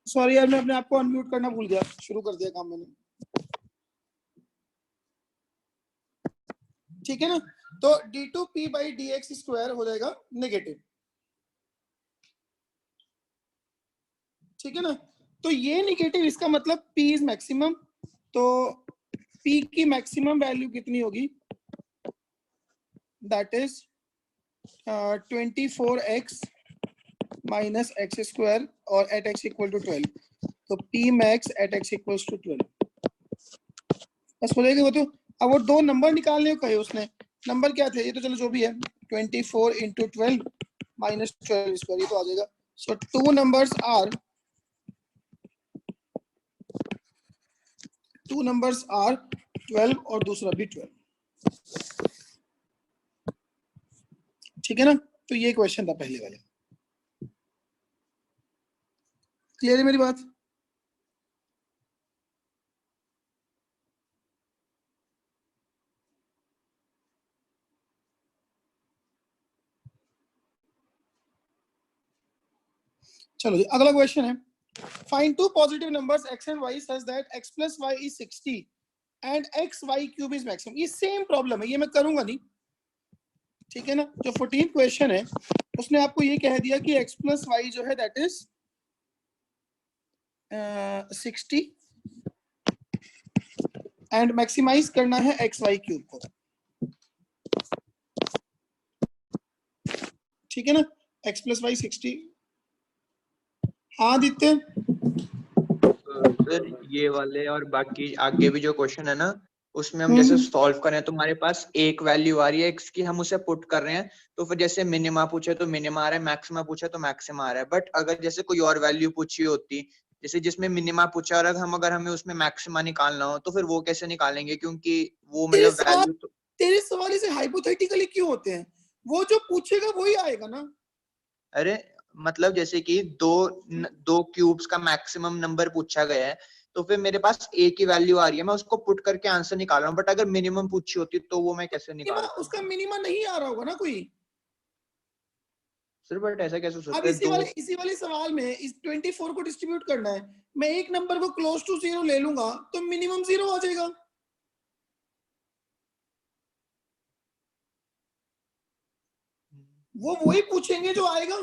Sorry यार, मैं अपने आप को अनम्यूट करना भूल गया, शुरू कर दिया काम मैंने। ठीक है ना, तो d2p बाई dx स्क्वायर हो जाएगा नेगेटिव। ठीक है ना, तो ये नेगेटिव, इसका मतलब p इज मैक्सिमम। तो p की मैक्सिमम वैल्यू कितनी होगी? That is 24x minus x square और एट x इक्वल टू 12। तो p max at x equals to 12 बस हो जाएगा वो। तो अब वो दो नंबर निकालने को कहे उसने, नंबर क्या थे ये तो चलो जो भी है, 24 इंटू 12 माइनस 12 स्क्वायर, ये तो आ जाएगा। सो टू नंबर्स आर 12 और दूसरा भी 12। ठीक है ना, तो ये क्वेश्चन था पहले वाले। क्लियर है मेरी बात? चलो जी, अगला क्वेश्चन है, find two positive numbers x and y such that x plus y is 60 and x y cube is maximum. ये सेम प्रॉब्लम है, ये मैं करूंगा नहीं। ठीक है ना, जो 14th क्वेश्चन है उसने आपको ये कह दिया कि x प्लस वाई जो है दैट इज 60 एंड मैक्सिमाइज करना है एक्स वाई क्यूब को। ठीक है ना, x प्लस वाई 60। हाँ आदित्य, सर ये वाले और बाकी आगे भी जो क्वेश्चन है ना, उसमें हम जैसे सॉल्व करें तो हमारे पास एक वैल्यू आ रही है x की, हम उसे पुट कर रहे हैं, तो फिर जैसे मिनिमा पूछे तो मिनिमा आ रहा है, मैक्सिमा पूछे तो मैक्सिमा आ रहा है। बट अगर जैसे कोई और वैल्यू पूछी होती, जैसे जिसमें मिनिमा पूछा और अगर हमें उसमें मैक्सिमा निकालना हो, तो फिर वो कैसे निकालेंगे? क्योंकि वो मतलब वैल्यू तो तेरे सवाल से हाइपोथेटिकली क्यों होते हैं? वो जो पूछेगा वही आएगा ना। अरे मतलब जैसे कि दो क्यूब्स का मैक्सिमम नंबर पूछा गया है, तो फिर मेरे पास a की वैल्यू आ रही है, मैं उसको पुट करके आंसर निकाल रहा हूँ। बट अगर मिनिमम पूछी होती तो वो मैं कैसे निकालता? उसका मिनिमम नहीं आ रहा होगा ना कोई। सर बट ऐसा कैसे हो अब सकता है? इसी वाले सवाल में इस 24 को डिस्ट्रीब्यूट करना है, मैं एक नंबर को क्लोज टू 0 ले लूंगा तो मिनिमम 0 आ जाएगा। वो वही पूछेंगे जो आएगा।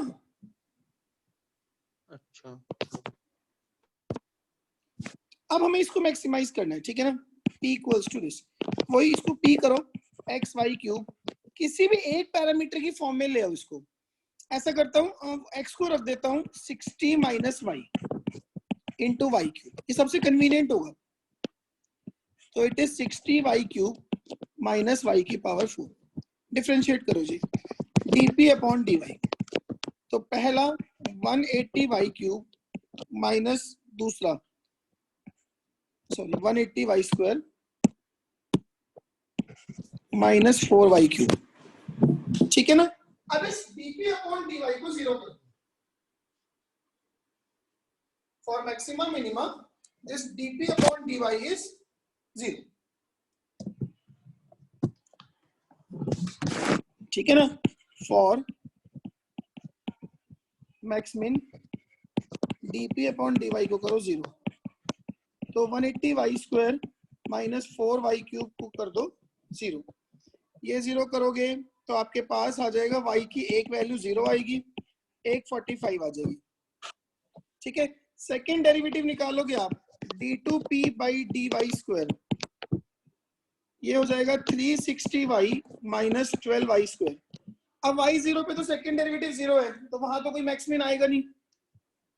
अच्छा, अब हमें इसको मैक्सिमाइज करना है। ठीक है ना, p इक्वल्स टू दिस, वही इसको p करो एक्स वाई क्यूब, किसी भी एक पैरामीटर की फॉर्म में ले आओ इसको। ऐसा करता हूँ, x को रख देता हूँ 60 minus y into y cube, ये सबसे कन्वीनियंट होगा। तो it is 60 y cube minus y की पावर 4। डिफरेंशिएट करो जी, dp अपॉन dy। तो पहला 180 वाई क्यूब माइनस दूसरा 180 y square minus 4 y cube. ठीक है ना, अब इस dp अपॉन dy को 0 कर दो। For maximum minimum this dp upon dy is 0। ठीक है ना, for max min dp upon dy को करो 0। तो 180 y square minus 4 y cube को कर दो 0। ये 0 करोगे तो आपके पास आ जाएगा y की एक वैल्यू 0 आएगी, एक 45 आ जाएगी। ठीक है, सेकेंड डेरिवेटिव निकालोगे आप d2p बाई dy स्क्वायर, ये हो जाएगा 360y माइनस 12y स्क्वायर। अब y 0 पे तो सेकेंड डेरिवेटिव 0 है, तो वहां तो कोई मैक्सिमम आएगा नहीं।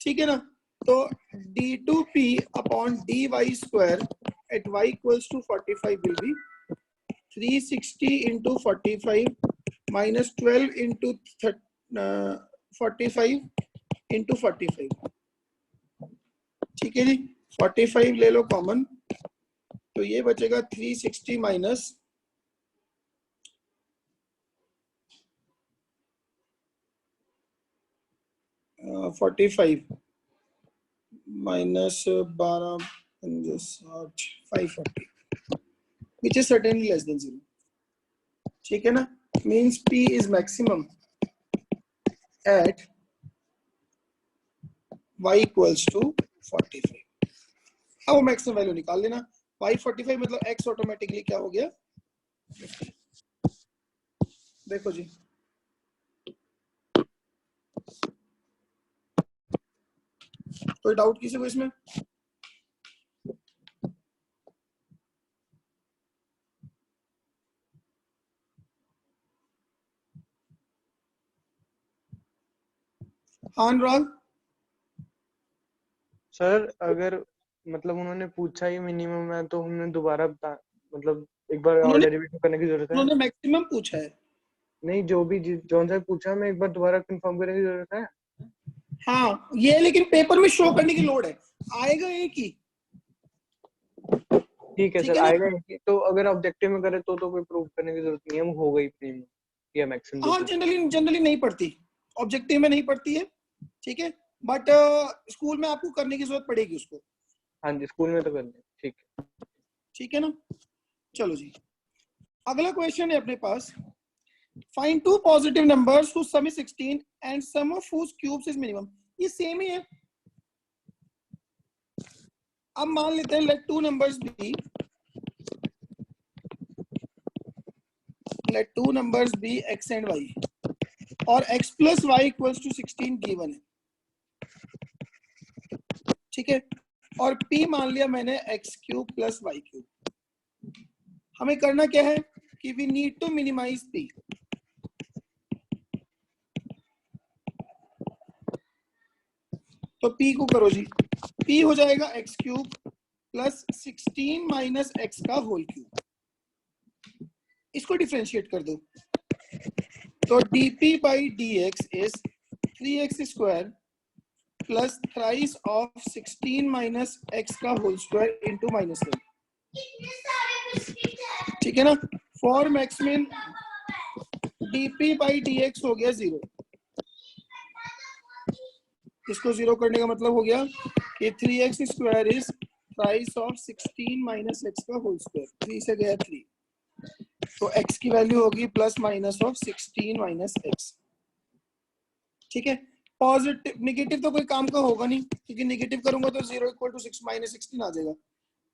ठीक है ना, तो d2p upon dy square at y equals to 45 will be 360 into 45 minus 12 into 45 into 45। ठीक है जी, 45 ले लो कॉमन, तो ये बचेगा 360 minus 45 minus 12 60 540 which is certainly less than 0. ठीक है ना, means p is maximum at y equals to 45। अब वो मैक्सिमम वैल्यू निकाल लेना, y 45 मतलब x ऑटोमेटिकली क्या हो गया 50। देखो जी, कोई डाउट किसी को इसमें? हाँ अनुराग, सर अगर मतलब उन्होंने पूछा ही मिनिमम है तो हमने दोबारा मतलब एक बार और डेरिवेटिव करने की जरूरत है? उन्होंने मैक्सिमम पूछा है। नहीं, जो भी जौन सा पूछा मैं एक बार दोबारा कंफर्म करने की जरूरत है? हाँ ये लेकिन पेपर में शो करने की लोड है, आएगा एक ही। ठीक है ठीक सर, है ना? आएगा एक ही। तो अगर ऑब्जेक्टिव में करे तो कोई प्रूव करने की जरूरत नहीं है, वो हो गई मिनिमम या मैक्सिमम जो हाँ पूछा। जनरली नहीं पड़ती, ऑब्जेक्टिव में नहीं पड़ती है, ठीक है, बट स्कूल में आपको करने की जरूरत पड़ेगी उसको। हाँ जी, स्कूल में तो करनी है, ठीक है। ठीक है ना? चलो जी, अगला क्वेश्चन है अपने पास, find two positive numbers whose sum is 16 and sum of whose cubes is minimum। ये सेम ही है। अब मान लेते हैं let two numbers be x and y और x plus y equals to 16 given है, ठीक है, और p मान लिया मैंने x cube plus y cube. हमें करना क्या है कि we need to minimize p। तो p को करो जी, p हो जाएगा x cube plus 16 minus x का होल क्यूब। इसको डिफरेंशिएट कर दो, तो dp by dx is 3x square plus thrice of 16 minus x का होल स्क्वायर इंटू -1। ठीक है ना? For maxmin dp by dx हो गया 0। इसको 0 करने का मतलब हो गया कि 3x square is thrice of 16 minus x का होल स्क्वायर, 3 से गया 3, तो x की वैल्यू होगी plus minus of 16 minus x. ठीक है, पॉजिटिव नेगेटिव तो कोई काम का होगा नहीं, क्योंकि नेगेटिव करूंगा तो 0 इक्वल टू 6 माइनस 16 आ जाएगा।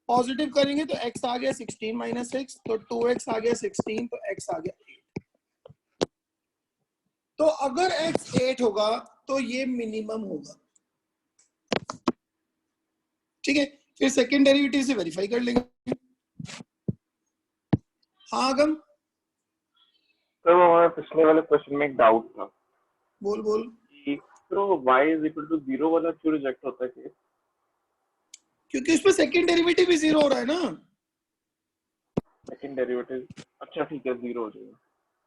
पॉजिटिव करेंगे तो x आ गया 16 माइनस एक्स, तो 2x आ गया 16, तो x आ गया 8। तो अगर x 8 होगा तो ये मिनिमम होगा। ठीक है, फिर सेकेंड डेरिवेटिव से वेरीफाई कर लेंगे। हाँ अगम, सर वो हमारे पिछले वाले क्वेश्चन में एक डाउट था बोल बोल। कि तो y इज इक्वल टू 0 वाला क्यों रिजेक्ट होता है केस? क्योंकि उसमें सेकेंड डेरिवेटिव भी 0 हो रहा है ना, सेकंड डेरिवेटिव, अच्छा ठीक है 0 हो जाएगा,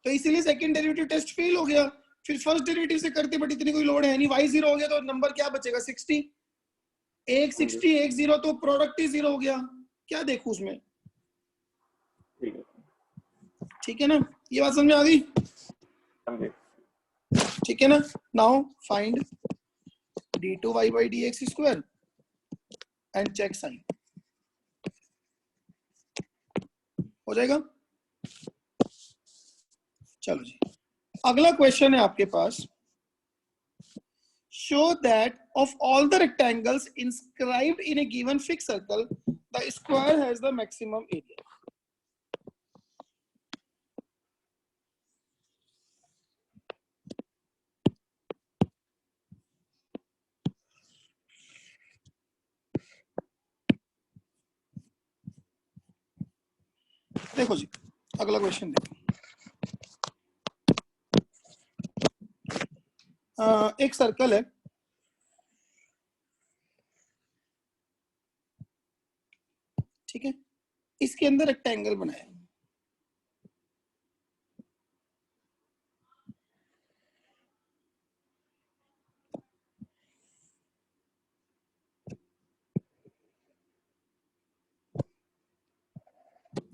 तो इसीलिए सेकेंड डेरिवेटिव टेस्ट फेल हो गया। फिर फर्स्ट डेरिवेटिव से करते बट इतनी कोई लोड है नहीं, y 0 हो गया तो नंबर क्या बचेगा 60, एक 60 एक 0, तो प्रोडक्ट ही 0 हो गया, क्या देखूं उसमें। ठीक है। ठीक है ना, ये बात समझ में आ गई? हाँ जी। ठीक है ना? Now find d2y by dx square and check sign, हो जाएगा। चलो जी, अगला क्वेश्चन है आपके पास, show that of all the rectangles inscribed in a given fix circle the square has the maximum area. देखो जी, अगला क्वेश्चन देखो, एक सर्कल है, ठीक है, इसके अंदर रेक्टेंगल बनाया,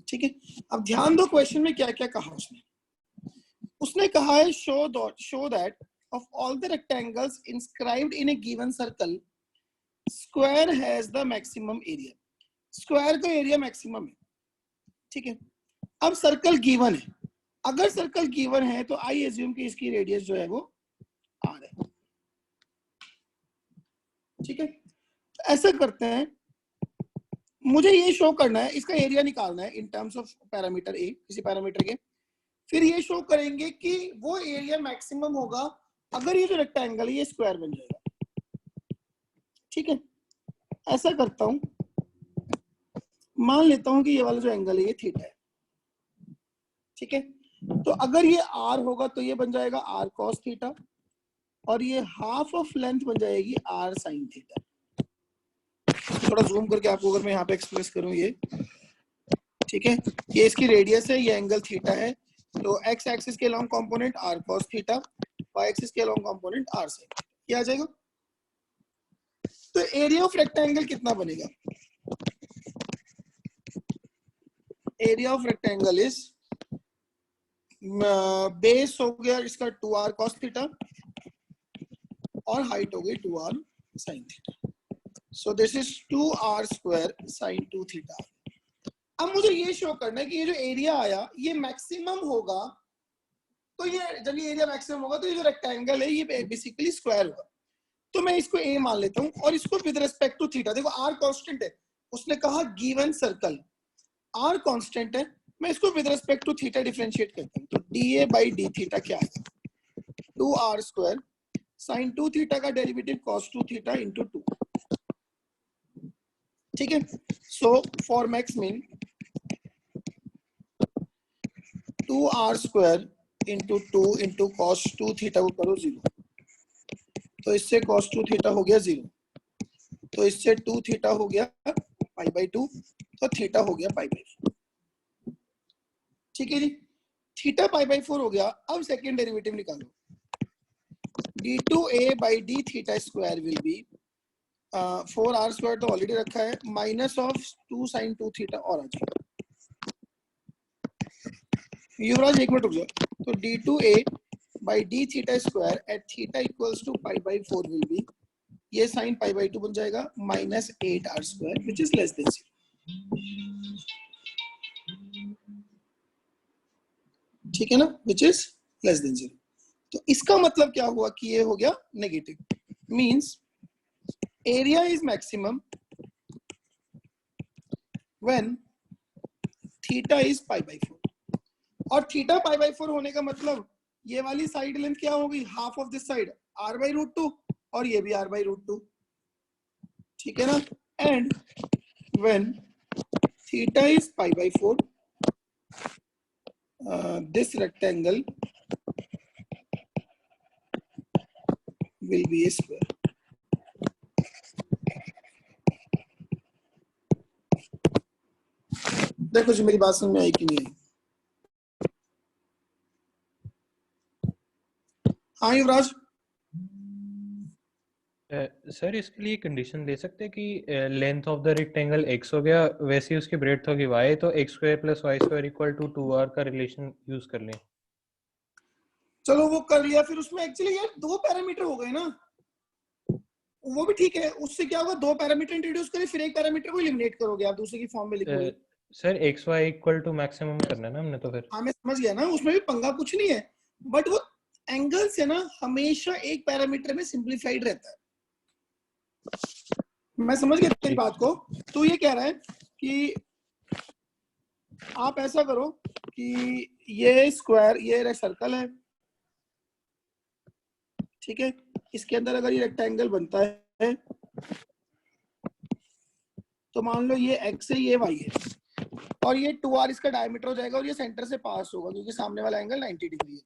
ठीक है। अब ध्यान दो क्वेश्चन में क्या क्या कहा उसने। उसने कहा है show that of all the rectangles inscribed in a given circle square has the maximum area. Square का एरिया मैक्सिमम है, ठीक है। अब सर्कल गिवन है, अगर सर्कल गिवन है तो आई एज्यूम कि इसकी रेडियस जो है वो r है, ठीक है। ऐसा करते हैं, मुझे ये शो करना है, इसका एरिया निकालना है इन टर्म्स ऑफ पैरामीटर ए, किसी पैरामीटर के। फिर ये शो करेंगे कि वो एरिया मैक्सिमम होगा अगर ये जो रेक्टेंगल है ये स्क्वायर बन जाएगा। ठीक है, ऐसा करता हूं, मान लेता हूं कि ये वाला जो एंगल है ये थीटा है। ठीक है, तो अगर ये आर होगा तो ये बन जाएगा आर कॉस थीटा, और ये हाफ ऑफ लेंथ बन जाएगी आर साइन थीटा। थोड़ा जूम करके आपको अगर मैं यहाँ पे एक्सप्रेस करूं ये, ठीक है, ये इसकी रेडियस है, ये एंगल थीटा है, तो एक्स एक्सिस के along component r cos theta, y axis के लॉन्ग कंपोनेंट आर साइन, ये आ जाएगा। तो एरिया ऑफ रेक्टेंगल कितना बनेगा? Area of rectangle is base हो गया इसका 2r cos थीटा और हाइट हो गई 2r sin theta. So this is 2r square sin 2 theta. अब मुझे ये शो करना है कि ये जो एरिया आया ये मैक्सिमम होगा, तो ये जब ये एरिया मैक्सिमम होगा तो ये जो रेक्टेंगल है ये बेसिकली स्क्वायर होगा। तो मैं इसको a मान लेता हूँ और इसको विद रिस्पेक्ट टू थीटा, देखो r कांस्टेंट है, उसने कहा गिवन सर्कल r कांस्टेंट है, मैं इसको with respect to theta differentiate करता हूं, तो dA बाई डी थीटा क्या आएगा? 2r स्क्वायर sin 2 थीटा का डेरिवेटिव cos 2 थीटा इंटू 2। ठीक है, so for max mean 2r square into 2 into cos 2 theta को करो 0, तो इससे cos 2 थीटा हो गया 0, तो इससे 2 थीटा हो गया पाई बाई 2, तो थीटा हो गया पाई बाई 4। ठीक है जी, थीटा पाई बाई 4 हो गया। अब सेकेंड डेरिवेटिव निकालो, d2a by d theta square will be 4r square तो ऑलरेडी रखा है, माइनस ऑफ 2 sin 2 थीटा और आ जाएगा। युवराज एक मिनट रुक जाओ, तो d2a by d theta square at theta equals to pi by 4 will be, ये साइन पाई बाई 2 बन जाएगा minus 8r square which is less than 0। ठीक है ना, विच इज लेस देन 0। तो इसका मतलब क्या हुआ कि ये हो गया negative, means area is maximum when theta is pi by 4। और थीटा पाई बाई 4 होने का मतलब ये वाली साइड लेंथ क्या होगी? Half of this side r by root 2 और ये भी r बाई रूट 2। ठीक है ना, and when theta is pi by 4 this rectangle will be a square। देखो जी मेरी बात समझ में आई कि नहीं आई? हाँ युवराज, सर इसके लिए कंडीशन दे सकते हैं कि length of the rectangle x हो गया, वैसे ही उसकी ब्रेड्थ होगी y, तो x square plus y square equal to 2r का रिलेशन यूज कर लें। चलो वो कर लिया, फिर उसमें एक्चुअली यार 2 पैरामीटर हो गए ना, वो भी ठीक है। उससे क्या होगा, 2 पैरामीटर इंट्रोड्यूस करें, फिर एक पैरामीटर को एलिमिनेट करोगे आप, दूसरे की फॉर्म में लिखोगे। Sir x y equal to maximum करना है ना हमने, तो फिर हाँ मैं समझ गया ना, उसमें भी पंगा कुछ नहीं है, बट वो एंगल से ना हमेशा एक पैरामीटर में सिंप्लीफाइड रहता है। मैं समझ गया तेरी बात को। तो ये कह रहा है कि आप ऐसा करो कि ये स्क्वायर, ये सर्कल है, ठीक है, इसके अंदर अगर ये रेक्टेंगल बनता है तो मान लो ये x है, ये y है, और ये 2r इसका डायमीटर हो जाएगा और ये सेंटर से पास होगा क्योंकि सामने वाला एंगल 90 डिग्री है।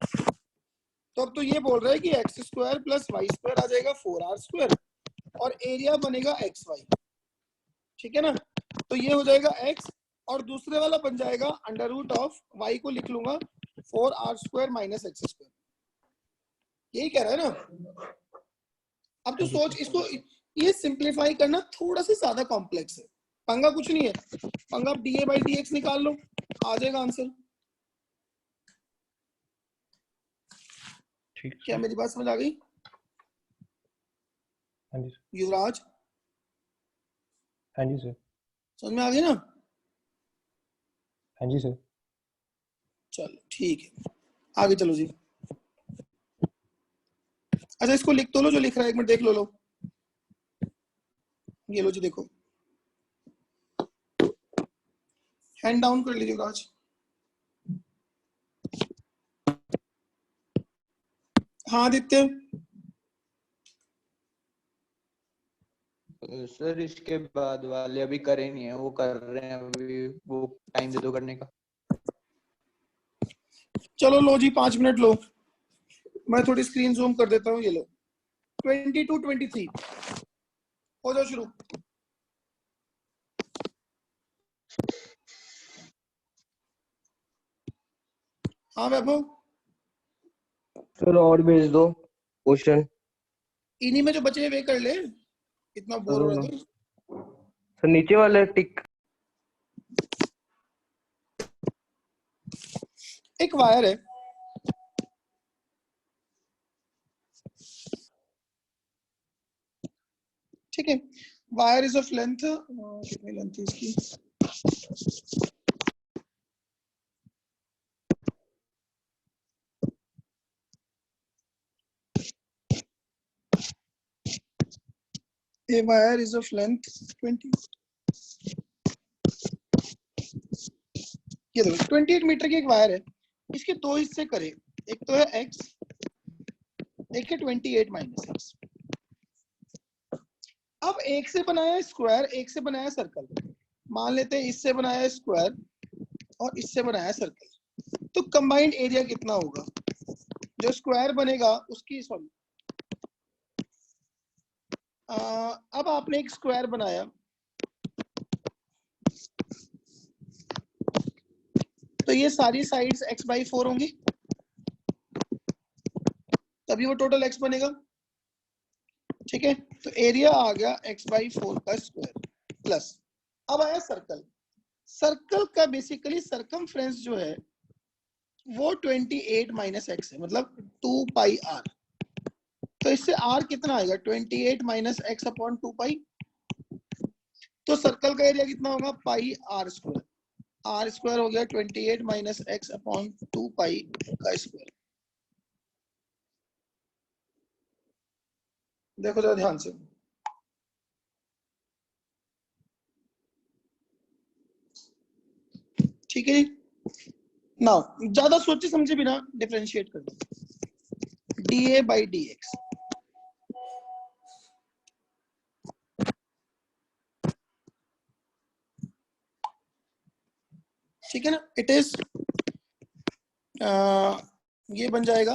तो अब तो ये बोल रहा है कि x square plus y square आ जाएगा 4r स्क्वायर और एरिया बनेगा xy। ठीक है ना, तो ये हो जाएगा x और दूसरे वाला बन जाएगा अंडर रूट ऑफ y को लिख लूंगा 4r square minus x square. यही कह रहा है ना। अब तो सोच, इसको ये सिंप्लीफाई करना थोड़ा सा ज्यादा कॉम्प्लेक्स है, पंगा कुछ नहीं है। पंगा dA बाई dx निकाल लो, आ जाएगा आंसर। ठीक, क्या मेरी बात समझ आ गई हाँ जी युवराज? हाँ जी सर, समझ में आ गई ना? हाँ जी सर। चलो ठीक है, आगे चलो जी। अच्छा इसको लिख तो लो जो लिख रहा है, एक मिनट देख लो। ये लो जी, देखो हैंड डाउन कर लीजिए राज। हाँ आदित्य, सर इसके बाद वाले अभी करे नहीं है, वो कर रहे हैं अभी, वो टाइम दे दो करने का। चलो लो जी 5 मिनट लो, मैं थोड़ी स्क्रीन जूम कर देता हूँ। ये लो 22 23 हो जाओ शुरू। हाँ वैभव, सर और भेज दो क्वेश्चन। इन्हीं में जो बचे हैं वे कर ले, इतना बोर हो रहा था। सर नीचे वाले टिक। एक वायर है, ठीक है, वायर इज ऑफ लेंथ, कितनी लेंथ है इसकी, a wire is of length 20, ये देखो 28 मीटर की एक वायर है, इसके दो हिस्से करे, एक तो है x, एक है 28 माइनस x। अब एक से बनाया स्क्वायर, एक से बनाया सर्कल, मान लेते हैं इससे बनाया स्क्वायर और इससे बनाया सर्कल, तो कंबाइंड एरिया कितना होगा? जो स्क्वायर बनेगा उसकी, सॉरी अब आपने एक स्क्वायर बनाया, तो ये सारी साइड्स x/4 होंगी, तभी वो टोटल x बनेगा, ठीक है। तो एरिया आ गया x/4 का स्क्वायर प्लस, अब आया सर्कल, सर्कल का बेसिकली सरकमफ्रेंस जो है वो 28 माइनस x है, मतलब 2 पाई r। तो इससे r कितना आएगा? 28 माइनस x अपॉन 2 पाई। तो सर्कल का एरिया कितना होगा? पाई r स्क्वायर, r स्क्वायर हो गया 28 माइनस x अपॉन 2 पाई का स्क्वायर। देखो जरा ध्यान से, ठीक है जी। नाउ ज्यादा सोचे समझे बिना डिफरेंशिएट कर दो, dA by dx, ठीक है ना। इट इज ये बन जाएगा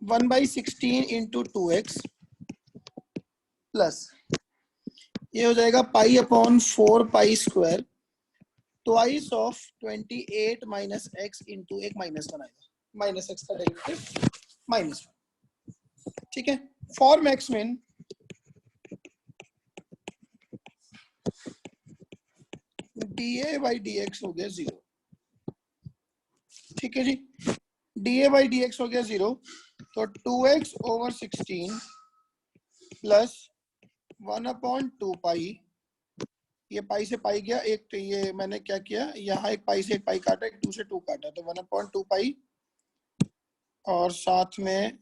1/16 इंटू 2x प्लस ये हो जाएगा pi upon 4 pi square twice of 28 minus x into एक माइनस बनाएगा, माइनस x का डेरिवेटिव -1, ठीक है। For max min dA by dx हो गया 0, ठीक है जी। dA by dx हो गया 0, तो 2x ओवर 16 प्लस 1/2 पाई, ये पाई से पाई गया, एक तो ये मैंने क्या किया, यहाँ एक पाई से एक पाई काटा, एक 2 से 2 काटा, तो 1/2 पाई और साथ में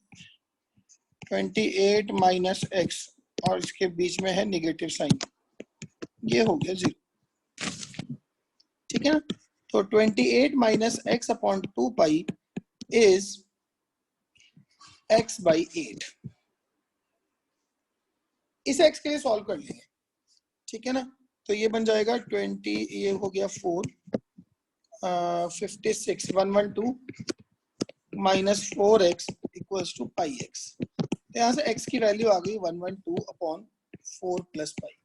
28 माइनस x और इसके बीच में है नेगेटिव साइन, ये हो गया 0, ठीक है ना। तो 28 minus x upon 2 pi is x/8। इसे x के लिए सॉल्व कर लेंगे, ठीक है ना। तो ये बन जाएगा 20, ये हो गया 4, 56 112 minus 4x equals to pi x। तो यहाँ से x की वैल्यू आ गई 112 अपॉन 4 प्लस पाई,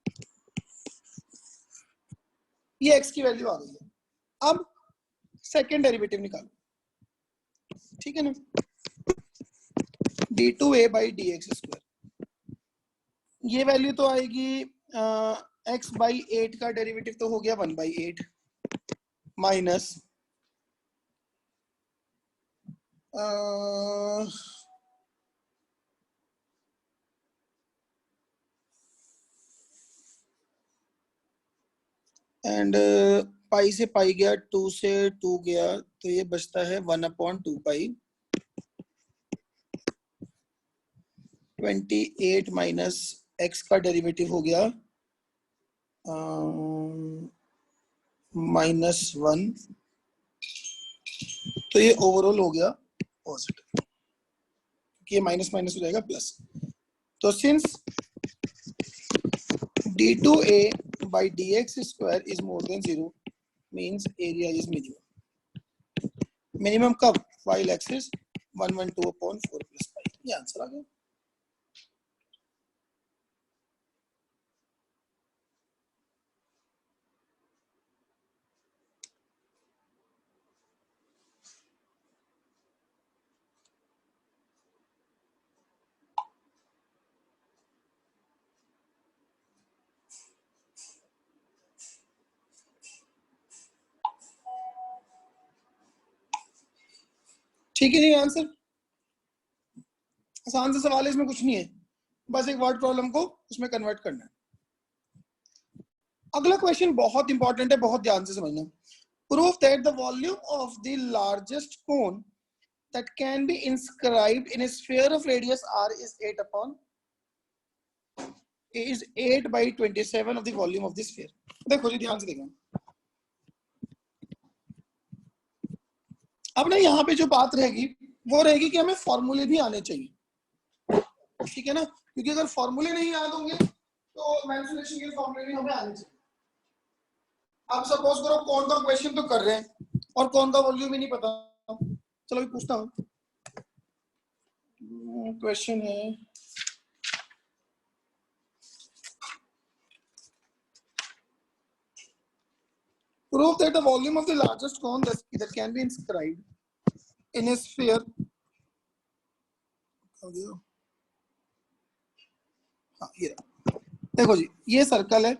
ये x की वैल्यू आ गई है। अब सेकेंड डेरिवेटिव निकालो, ठीक है ना, d2a by dx स्क्वायर, ये वैल्यू तो आएगी x/8 का डेरिवेटिव तो हो गया 1/8 माइनस एंड पाई से पाई गया, 2 से 2 गया, तो ये बचता है 1/2 पाई, 28 माइनस x का डेरिवेटिव हो गया -1, तो ये ओवरऑल हो गया पॉजिटिव, कि ये माइनस माइनस हो जाएगा प्लस। तो since d2a by dx square is more than 0 means area is minimum। Minimum कब? while x is 112/4 plus pi। ये आंसर आ गया। ठीक है नहीं आंसर? आसान सा सवाल है, इसमें कुछ नहीं है, बस एक वर्ड प्रॉब्लम को उसमें कन्वर्ट करना है। अगला क्वेश्चन बहुत इंपॉर्टेंट है, बहुत ध्यान से समझना। Proof that the volume of the largest cone that can be inscribed in a sphere of radius r is 8/27 of the volume of the sphere। देखो जी ध्यान से देखना। अब ना यहाँ पे जो बात रहेगी वो रहेगी कि हमें फॉर्मूले भी आने चाहिए, ठीक है ना, क्योंकि अगर फॉर्मूले नहीं याद होंगे तो मेंसुरेशन के फॉर्मूले भी हमें आने चाहिए। आप सपोज करो कौन का क्वेश्चन तो कर रहे हैं और कौन का वॉल्यूम ही नहीं पता, चलो भी पूछता हूँ। क्वेश्चन है prove that the volume of the largest cone that can be inscribed in a sphere, हाँ ये देखो जी, ये सर्कल है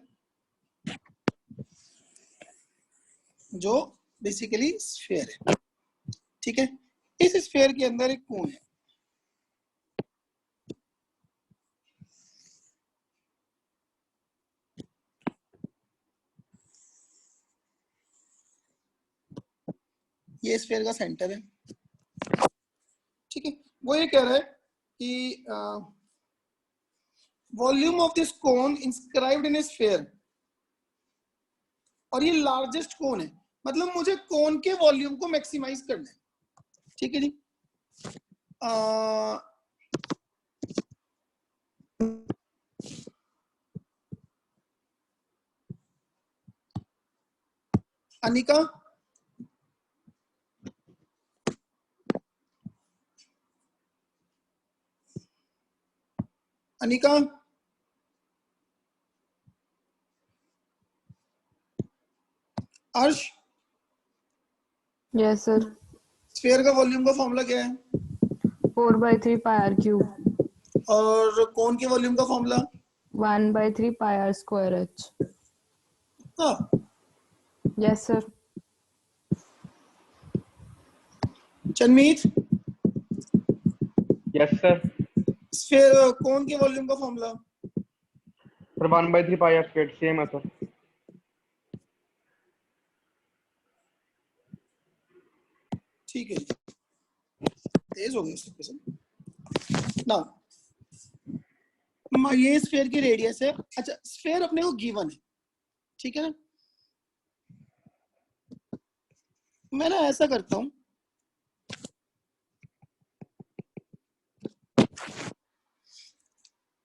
जो बेसिकली स्फीयर है, ठीक है। इस स्फीयर के अंदर एक कोन है, ये स्फीयर का सेंटर है, ठीक है। वो ये कह रहा है कि volume of this cone inscribed in A sphere, और ये लार्जेस्ट कोन है, मतलब मुझे कोन के वॉल्यूम को मैक्सिमाइज करना है, ठीक है जी। अनिका, अनिका, अर्श, यस सर। स्फीयर का वॉल्यूम का फॉर्मूला क्या है? 4/3 पाई आर क्यूब। और कोन के वॉल्यूम का formula? 1/3 pi r square h. हाँ yes sir. Chanmeet, yes sir. Sphere cone के वॉल्यूम का formula? Sir 1/3 pi r square, same है सर। ठीक है, तेज हो गए सब किस्म ना। ये स्फीयर की रेडियस है। अच्छा, स्फीयर अपने को गिवन है, ठीक है ना। मैं ना ऐसा करता हूं,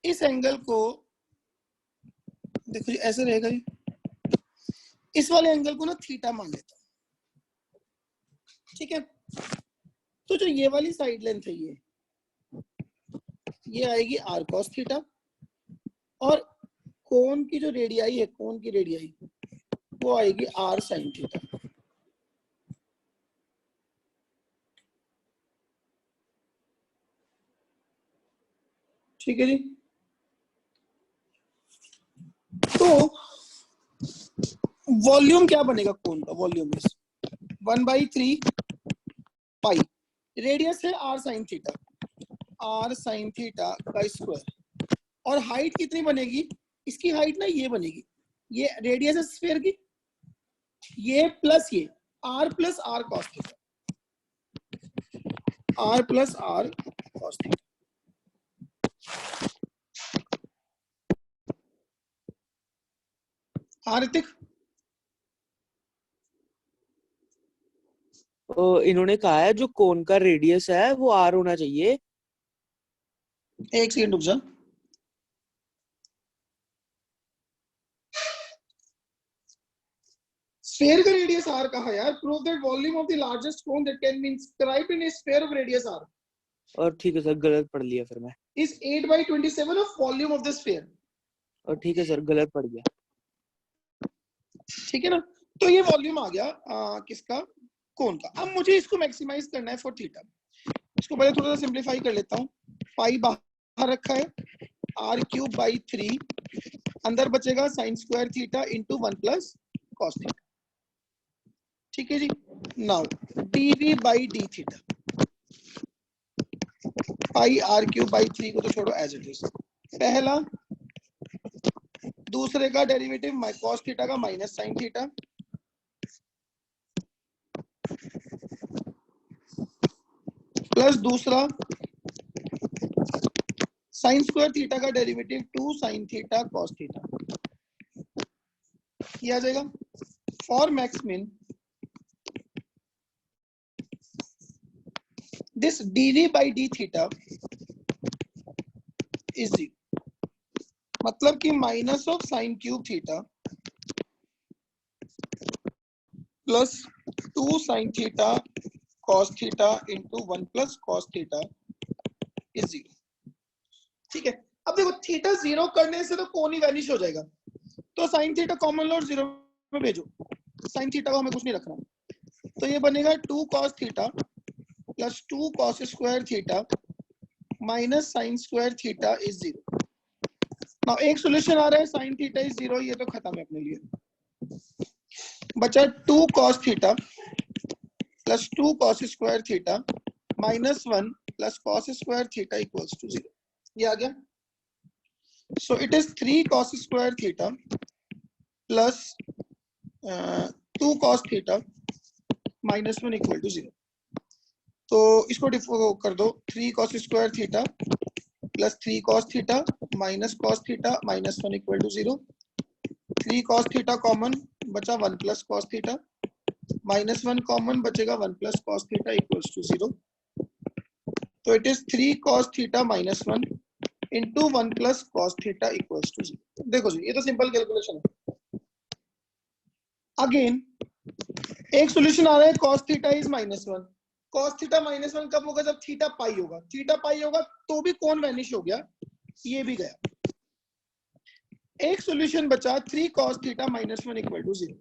इस एंगल को देखो जी, ऐसे रहेगा जी, इस वाले एंगल को ना थीटा मान लेता हूं, ठीक है। तो जो ये वाली साइड लेंथ है ये आएगी आर कॉस थीटा, और कोन की जो रेडियाई है, कोन की रेडियाई वो आएगी आर साइन थीटा, ठीक है जी। तो वॉल्यूम क्या बनेगा कोन का? वॉल्यूम इज 1/3 पाई, रेडियस है r sine theta, r sine theta का स्क्वायर, और हाइट कितनी बनेगी? इसकी हाइट ना ये बनेगी, ये रेडियस है स्फीयर की, ये प्लस ये r plus r cos theta, r plus r cos theta. हाँ ऋतिक, इन्होंने कहा है जो कोन का रेडियस है वो r होना चाहिए। एक सेकंड रुक जा। स्फीयर का रेडियस r कहा यार? Prove that volume of the largest cone that can be inscribed in A sphere of radius r और ठीक है सर, गलत पढ़ लिया फिर मैं। is 8/27 of volume of the sphere। और ठीक है सर, गलत पढ़ गया। ठीक है ना? तो ये वॉल्यूम आ गया किसका? कोन का। अब मुझे इसको मैक्सिमाइज करना है फॉर थीटा। इसको पहले थोड़ा सा सिंपलीफाई कर लेता हूँ। पाई बाहर रखा है, r³/3 अंदर बचेगा sin square theta into 1 plus cos theta. ठीक है जी। नाउ dv/d थीटा, पाई r³/3 को तो छोड़ो एज इट इज। पहला, दूसरे का डेरिवेटिव cos थीटा का माइनस साइन थीटा, प्लस दूसरा साइन स्क्वायर थीटा का derivative 2 sine theta cos theta. किया जाएगा। फॉर मैक्स मिन दिस dv/d थीटा इज 0, मतलब कि minus of sine cube theta plus 2 sine theta cos theta into 1 plus cos theta is 0। ठीक है। अब देखो थीटा 0 करने से तो कोन ही वैनिश हो जाएगा, तो साइन थीटा कॉमन लो और 0 में भेजो। साइन थीटा को हमें कुछ नहीं रखना, तो ये बनेगा 2 cos theta plus 2 cos square theta minus sine square theta is 0। Now एक सॉल्यूशन आ रहा है, साइन थीटा इज 0, ये तो खत्म है अपने लिए। बचा 2 cos theta plus 2 cos square theta minus 1 plus cos square theta equals to 0। ये आ गया। So it is 3 cos square theta plus 2 cos theta minus 1 equal to 0। तो इसको कर दो, 3 cos square theta plus 3 cos theta minus cos theta minus 1 equal to 0। 3 cos theta common बचा 1 plus cos theta minus 1 common बचेगा 1 plus cos theta equals to 0। तो it is 3 cos theta minus 1 into 1 plus cos theta equals to 0। देखो जी, ये तो simple calculation है। Again एक solution आ रहा है, cos theta is minus 1। cos theta minus 1 कब होगा? जब थीटा पाई होगा। थीटा पाई होगा तो भी कोन वैनिश हो गया, ये भी गया। एक सॉल्यूशन बचा 3 cos theta minus 1 equal to 0।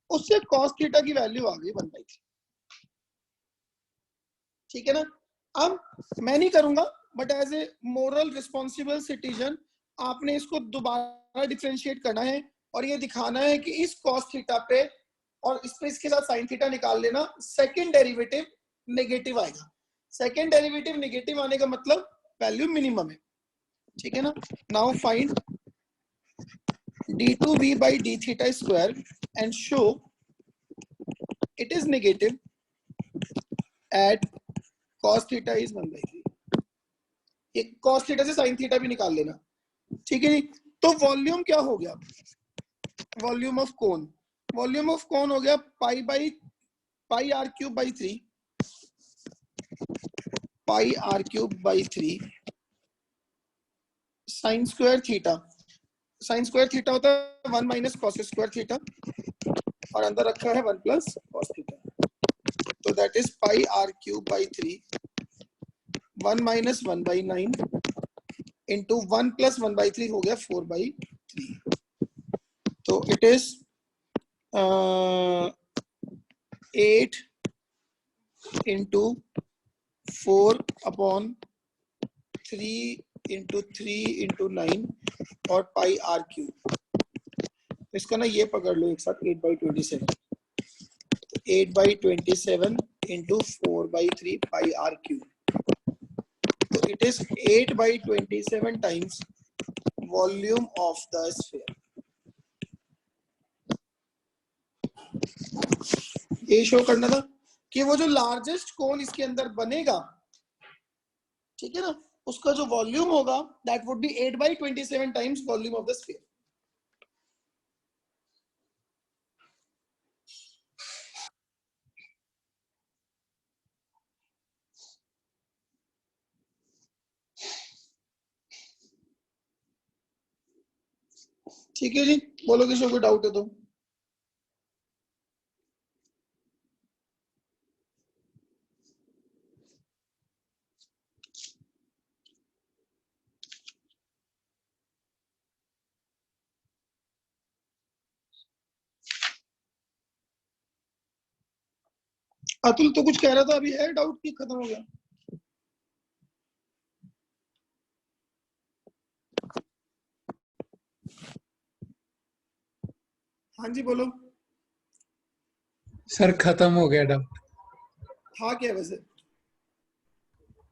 उससे cos थीटा की वैल्यू आ गई 1/3। ठीक है ना? अब मैं नहीं करूंगा, but as a moral responsible citizen आपने इसको दोबारा डिफरेंशिएट करना है और ये दिखाना है कि इस cos थीटा पे और इस पे इसके साथ sin थीटा निकाल लेना, सेकंड डेरिवेटिव नेगेटिव आएगा। सेकंड डेरिवेटिव नेगेटिव आने का मतलब वैल्यू मिनिमम है। ठीक है ना? Now find d2v/d theta square and show it is negative at cos theta is 1/3। ये cos थीटा से sin थीटा भी निकाल लेना। ठीक है जी। तो वॉल्यूम क्या हो गया? Volume of cone, volume of cone हो गया पाई r³/3 पाई r³/3 sine square theta. Sine square theta होता है 1 माइनस cos स्क्वायर थीटा और अंदर रखा है 1 प्लस cos थीटा। तो that is pi r³/3 1 minus 1/9 into 1 plus 1/3 हो गया 4/3। तो it is 8 into 4/3 into 3 into 9 और पाई r³। इसका ना ये पकड़ लो एक साथ, 8/27। 8/27 इंटू 4/3 पाई r³। तो it is 8/27 times volume of the sphere. ये शो करना था कि वो जो लार्जेस्ट कोन इसके अंदर बनेगा, ठीक है ना, उसका जो वॉल्यूम होगा that would be 8/27 times volume of the sphere. ठीक है जी, बोलो किसी को कोई डाउट है तो। अतुल तो कुछ कह रहा था अभी, है डाउट कि खत्म हो गया? हाँ जी बोलो। सर खत्म हो गया डाउट। था क्या वैसे?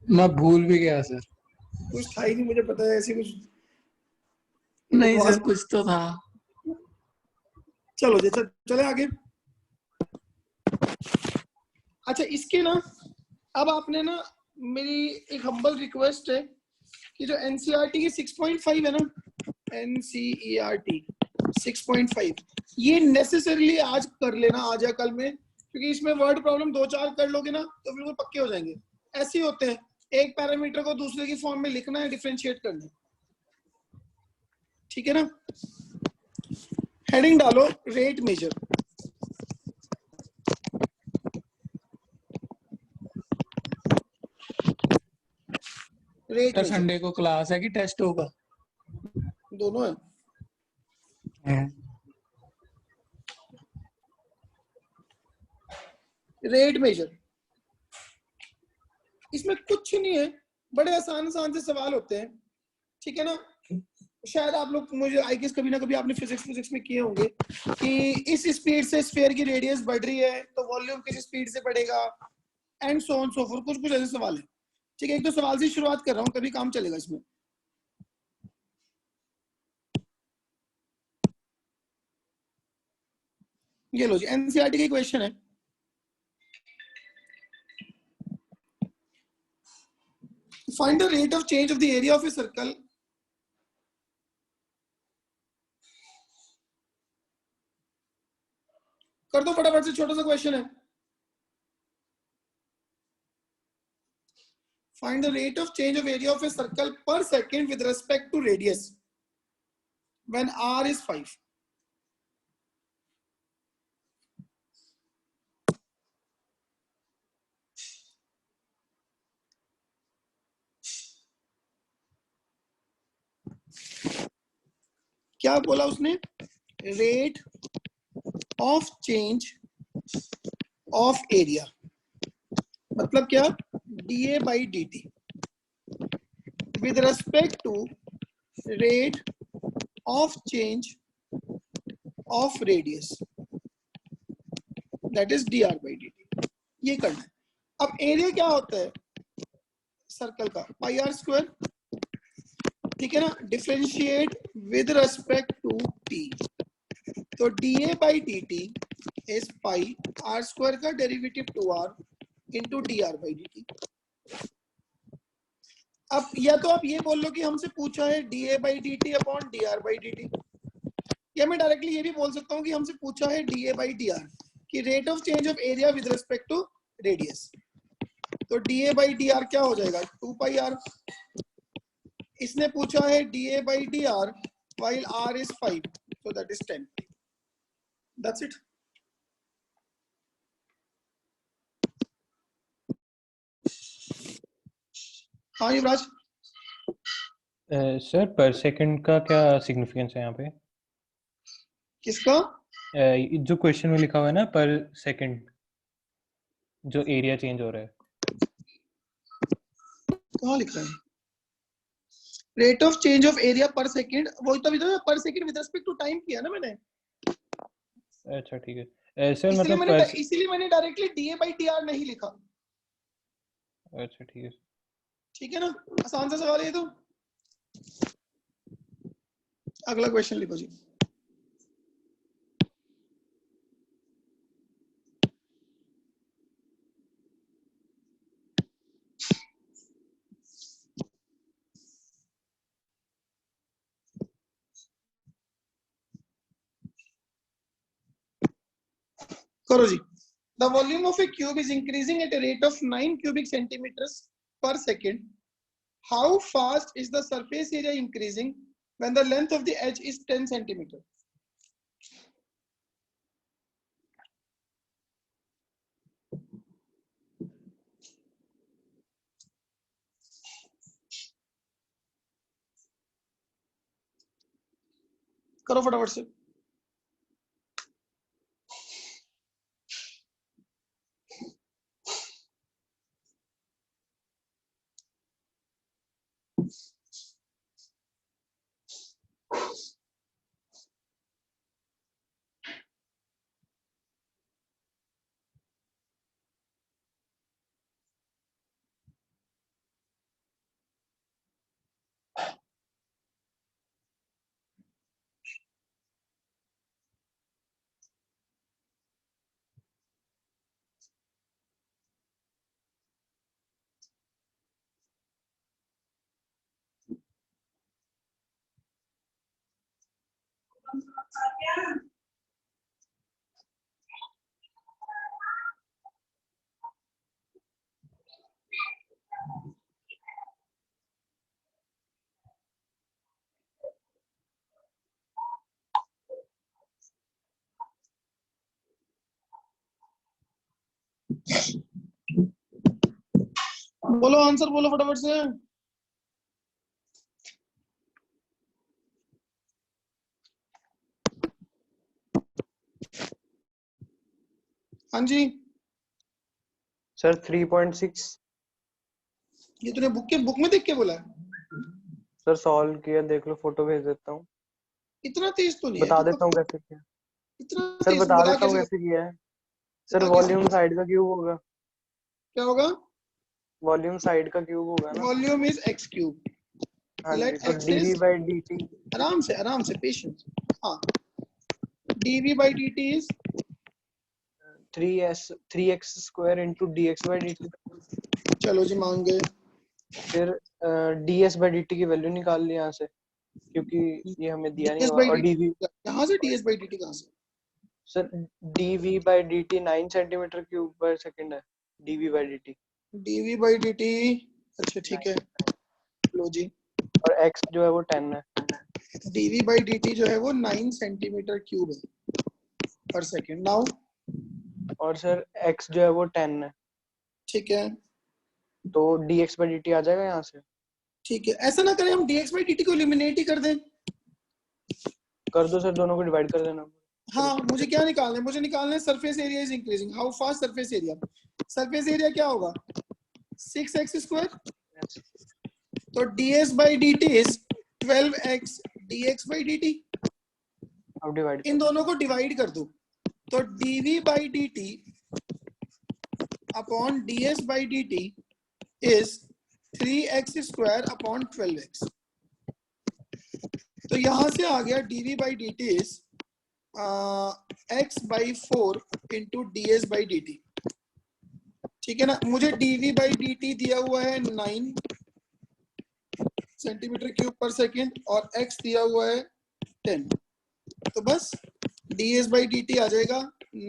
मैं भूल भी गया सर। कुछ था ही नहीं, मुझे पता है ऐसे कुछ। नहीं बकवास। सर कुछ तो था। चलो जी चले आगे। अच्छा इसके ना, अब आपने ना, मेरी एक हम्बल रिक्वेस्ट है कि जो एनसीईआरटी की 6.5 है ना, एनसीईआरटी 6.5, ये नेसेसरली आज कर लेना, आज या कल में, क्योंकि इसमें वर्ड प्रॉब्लम 2-4 कर लोगे ना तो बिल्कुल पक्के हो जाएंगे। ऐसे ही होते हैं, एक पैरामीटर को दूसरे की फॉर्म में लिखना है, डिफरेंशिएट करना है, ठीक है ना। हेडिंग डालो rate measure. Rate sir measure Sunday को क्लास है कि टेस्ट होगा? दोनों है। रेट मेजर, इसमें कुछ नहीं है, बड़े आसान से सवाल होते हैं, ठीक है ना। शायद आप लोग, मुझे आई गेस कभी ना कभी आपने फिजिक्स में किए होंगे कि इस स्पीड से स्फीयर की रेडियस बढ़ रही है तो वॉल्यूम किस स्पीड से बढ़ेगा, and so on so for, कुछ ऐसे सवाल है, ठीक है। एक तो सवाल से शुरुआत कर रहा हूं, कभी काम चलेगा इसमें। ये लो जी, एनसीईआरटी का क्वेश्चन है। Find the rate of change of the area of a circle कर दो फटाफट से, छोटा सा क्वेश्चन है। Find the rate of change of area of a circle per second with respect to radius when r is 5। क्या बोला उसने? Rate of change of area, मतलब क्या? dA by dt with respect to rate of change of radius, that is dr by dt। ये करना है। अब area क्या होता है सर्कल का? पाई आर स्क्वायर, ठीक है ना। Differentiate with respect to t, तो dA by dt is pi r square का derivative 2r into dr by dt। अब या तो आप ये बोल लो कि हमसे पूछा है dA by dt upon dr by dt, या मैं डायरेक्टली ये भी बोल सकता हूँ कि हमसे पूछा है dA by dr कि rate of change of area with respect to radius, तो dA by dr क्या हो जाएगा? 2 पाई r। इसने पूछा है dA by dr while r is 5, so that is 10। That's it। हाँ युवराज। सर पर सेकंड का क्या सिग्निफिकेंस है यहाँ पे? किसका? जो क्वेश्चन में लिखा हुआ है ना, पर सेकंड जो एरिया चेंज हो रहा है, कहाँ लिखा है? Rate of change of area पर सेकंड, वही तभी तो पर second with respect to time किया ना मैंने। अच्छा ठीक है सर, मतलब इसीलिए मैंने डायरेक्टली dA by dr नहीं लिखा। अच्छा ठीक है, ठीक है ना, आसान सा सवाल है ये तो। अगला क्वेश्चन लिखो जी। करो जी। The volume of a cube is increasing at a rate of 9 cubic centimeters per second. How fast is the surface area increasing when the length of the edge is 10 centimeter. करो फटाफट से। बोलो answer बोलो फटाफट से। हाँ जी, sir 3.6। ये तूने बुक में देख के बोला है? सर सॉल्व किया, देख लो, फोटो भेज देता हूँ। इतना तेज तो नहीं है, बता तो देता हूँ कैसे किया। इतना सर तेज बता बता देता हूँ कैसे? कैसे किया है। सर बता कैसे? वॉल्यूम साइड का क्यूब होगा। क्या होगा? वॉल्यूम साइड का क्यूब होगा ना। Volume is x cube. हाँ जी, लेट तो x dv is, by dt। आराम से पेशेंस। हाँ, dv by dt is 3x square into dx by dt। चलो जी मान गए। फिर ds by dt की वैल्यू निकाल ली यहाँ से, क्योंकि ये हमें दिया नहीं ds हुआ। by और dt dv, कहाँ से? ds by dt कहाँ से? Sir dv by dt 9 centimetre cube पर सेकंड है। dv by dt dv by dt, अच्छा ठीक है, लो जी। और x जो है वो 10 है। dv by dt जो है वो 9 सेंटीमीटर क्यूब है पर सेकंड। नाउ और सर x जो है वो 10 है, ठीक है, तो dx by dt आ जाएगा यहाँ से। ठीक है। ऐसा ना करें हम dx by dt को एलिमिनेट ही कर दें। कर दो सर, दोनों को डिवाइड कर देना। हाँ, मुझे क्या निकालना है? मुझे निकालना है surface area is increasing, how fast surface area. Surface area क्या होगा? 6x स्क्वायर, तो ds by dt is 12x dx by dt। अब डिवाइड इन दोनों को डिवाइड कर दो, तो dv by dt upon ds by dt is 3x square upon 12x। तो यहां से आ गया dv by dt is x by 4 into ds by dt। ठीक है ना? मुझे dv by dt दिया हुआ है 9 सेंटीमीटर क्यूब पर सेकेंड और x दिया हुआ है 10। तो बस ds by dt आ जाएगा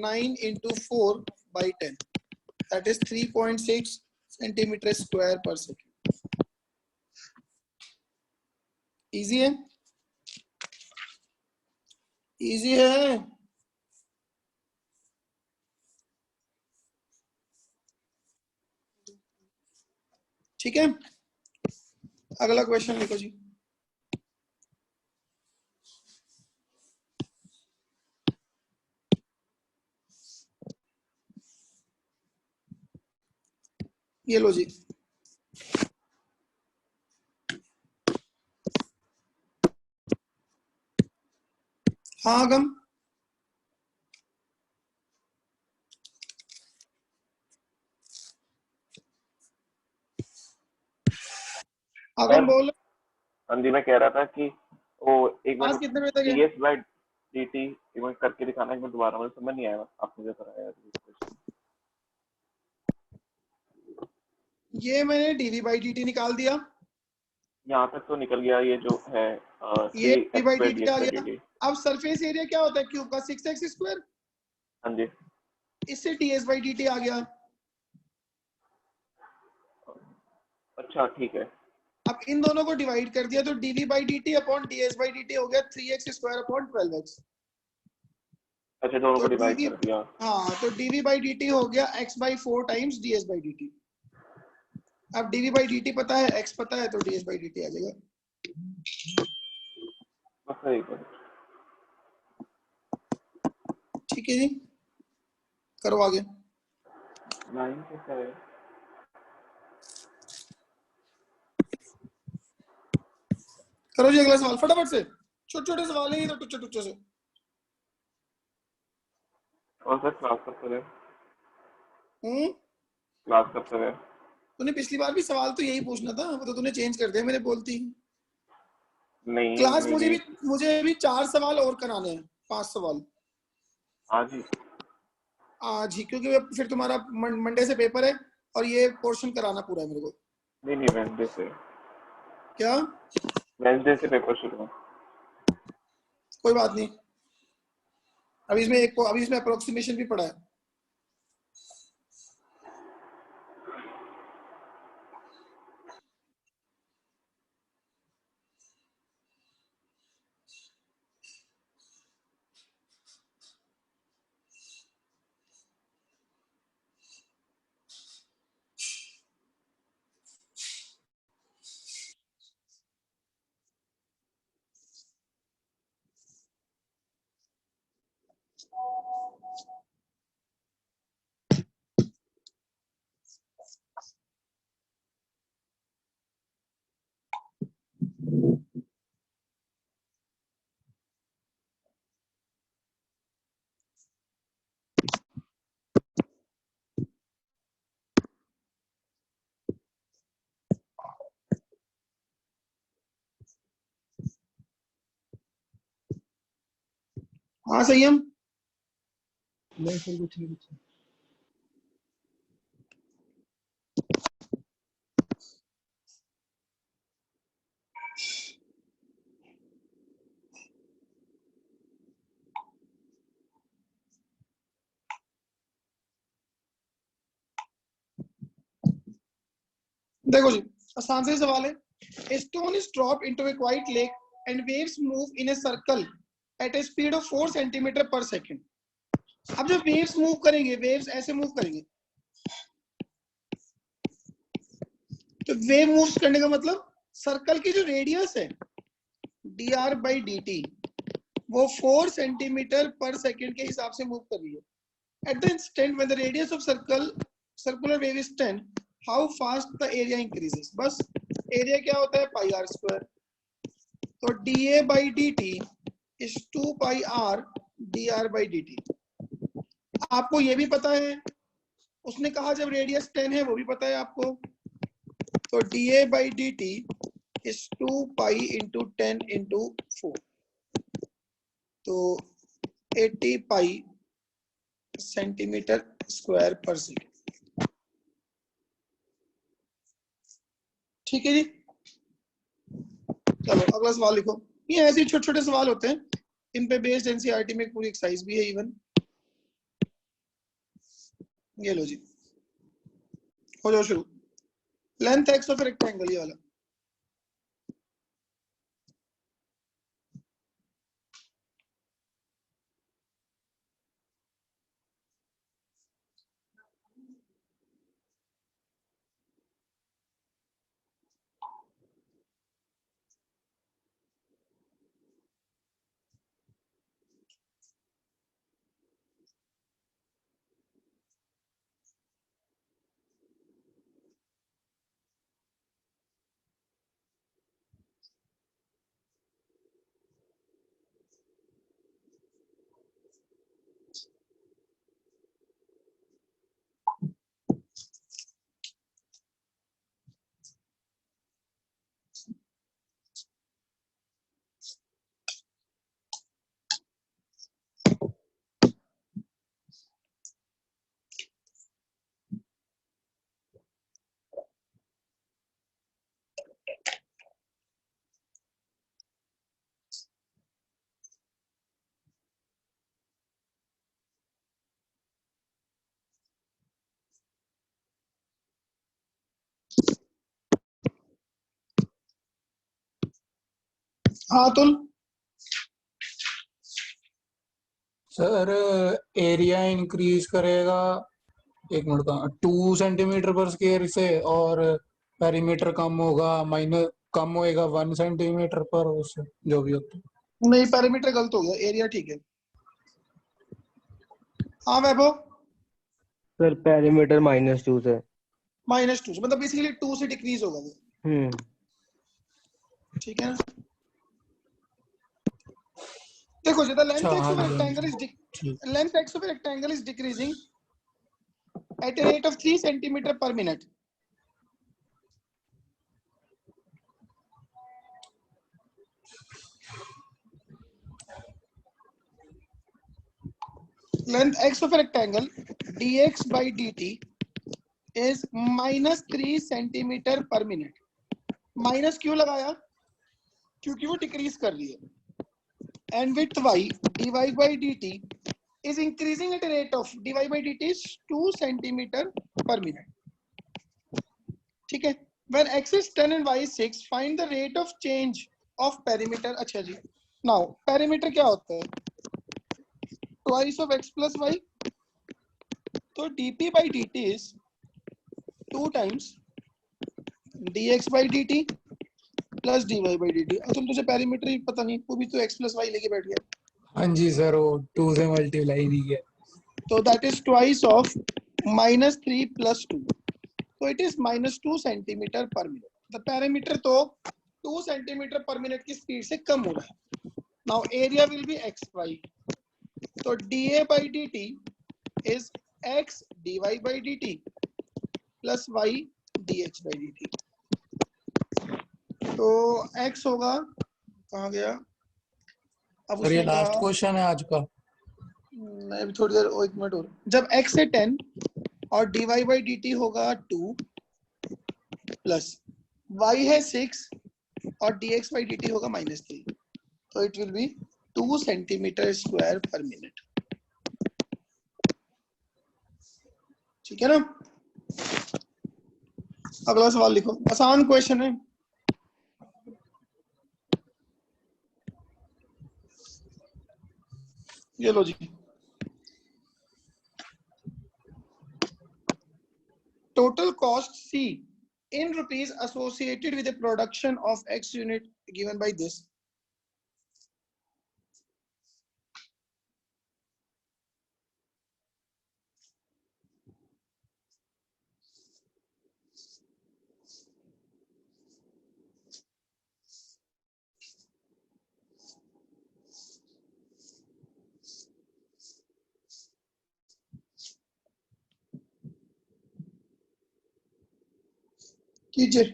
9 into 4 by 10, that is 3.6 centimetre square पर सेकेंड। इजी है, इजी है। ठीक है, अगला क्वेश्चन लिखो जी। ये लो जी, हाँ आगम, आगम बोल। हाँ जी, मैं कह रहा था कि वो एक आज बार कितने बजे तक है? ds by dt एक बार करके दिखाना, एक बार दोबारा, मुझे समझ नहीं आया आपने जो कराया। ये मैंने dv by dt निकाल दिया, यहाँ तक तो निकल गया, ये जो है ये dv 3x by square dt आ dx by गया। dt। अब सरफेस एरिया क्या होता है क्यूब का? 6x square. हाँ जी, इससे ds by dt आ गया। अच्छा ठीक है। अब इन दोनों को डिवाइड कर दिया तो dv by dt upon ds by dt हो गया 3x स्क्वायर अपॉन 12x। अच्छा दोनों तो को डिवाइड dv कर दिया। हाँ तो dv by dt हो गया x by 4 times ds by dt। अब dv by dt पता है, x पता है, तो ds by dt आ जाएगा। बस सही है। ठीक है जी, करो आगे। 9 कैसा है? करो जी अगला सवाल फटाफट से, छोटे छोटे सवाल है ये तो टुच्चे टुच्चे से। और सर क्लास करते रहे, हम्म, क्लास करते रहे। तूने पिछली बार भी सवाल तो यही पूछना था, वो तो तूने चेंज कर दिया मेरे बोलती। नहीं क्लास नहीं मुझे भी 4 सवाल और कराने हैं, 5 सवाल आज ही। आज ही, क्योंकि फिर तुम्हारा मंडे से पेपर है और ये पोर्शन कराना पूरा है मेरे को। नहीं वेडनेसडे से। क्या? वेडनेसडे से पेपर शुरू है। कोई बात नहीं, अभी इसमें अप्रोक्सीमेशन भी पड़ा है। हाँ संयम, नहीं सर कुछ नहीं कुछ नहीं। देखो जी आसान से सवाल है। A stone is dropped into a quiet lake and waves move in a circle at a speed of 4 centimeter per second. अब जब वेव्स मूव करेंगे, वेव्स ऐसे मूव करेंगे, तो वेव मूव करने का मतलब सर्कल की जो रेडियस है dr by dt वो 4 सेंटीमीटर पर सेकंड के हिसाब से मूव कर रही है। At the instant when the radius of circular wave is 10, how fast the area increases? बस एरिया क्या होता है, पाई आर स्क्वायर। तो dA by dt is 2 pi r dr by dt। आपको ये भी पता है, उसने कहा जब रेडियस 10 है, वो भी पता है आपको। तो dA by dt is 2 pi into 10 into 4, तो 80 pi सेंटीमीटर स्क्वायर पर सेकेंड। ठीक है जी, चलो अगला सवाल लिखो। ये ऐसे छोटे छोटे सवाल होते हैं, इन पे बेस्ड एनसीईआरटी में पूरी एक्सरसाइज भी है इवन। ये लो जी, हो जाओ शुरू। लेंथ एक्स ऑफ रेक्टेंगल, ये वाला। हाँ तुल सर एरिया इंक्रीज करेगा 1 मिनट का 2 सेंटीमीटर पर स्क्वायर से, और पेरीमीटर कम होगा कम होएगा 1 सेंटीमीटर पर, उससे जो भी होता है। नहीं, पैरामीटर गलत हो गया, एरिया ठीक है। हाँ वैभव, सर पेरीमीटर -2 से। -2 से मतलब बेसिकली 2 से डिक्रीज होगा वो, ठीक है ना। देखो जितना लेंथ अच्छा, x हाँ of a जी, rectangle is ठीक। length x of a rectangle is decreasing at a rate of 3 centimeter per minute. Length x of a rectangle dx by dt is -3 centimeter per minute. Minus क्यों लगाया? क्योंकि वो decrease कर रही है। And width y dy by dt is increasing at a rate of dy by dt is 2 centimeter per minute. ठीक है। When x is 10 and y is 6, find the rate of change of perimeter. अच्छा जी, now perimeter क्या होता है? Twice of x plus y. तो dp by dt is 2 times dx by dt plus dy by dt. तुम तुझे perimeter ही पता नहीं, वो भी तो x plus y लेके बैठ गया। हाँ जी सर, वो 2 से मल्टीप्लाई नहीं किया। तो that is twice of -3 plus 2. So it is -2 centimeter per minute. The perimeter तो 2 centimeter per minute की स्पीड से कम हो रहा है। Now area will be xy. तो dA by dt is x dy by dt plus y dx by dt. तो x होगा, कहाँ गया? अब सर ये उसने लास्ट कहा, क्वेश्चन है आज का। मैं अभी थोड़ी देर, 1 मिनट और। जब x है 10 और dy by dt होगा 2 प्लस y है 6 और dx by dt होगा -3, तो it will be 2 centimetre square पर मिनट। ठीक है ना। अगला सवाल लिखो, आसान क्वेश्चन है। ये लो जी, total cost C in rupees associated with the production of X unit given by this. कीजिए।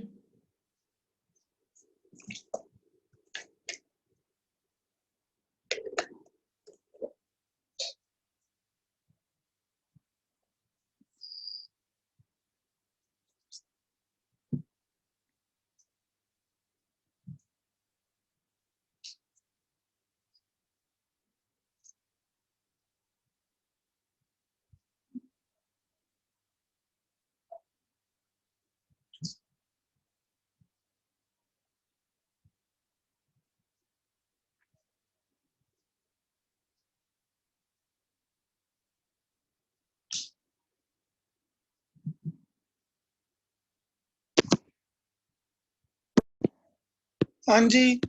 हाँ जी,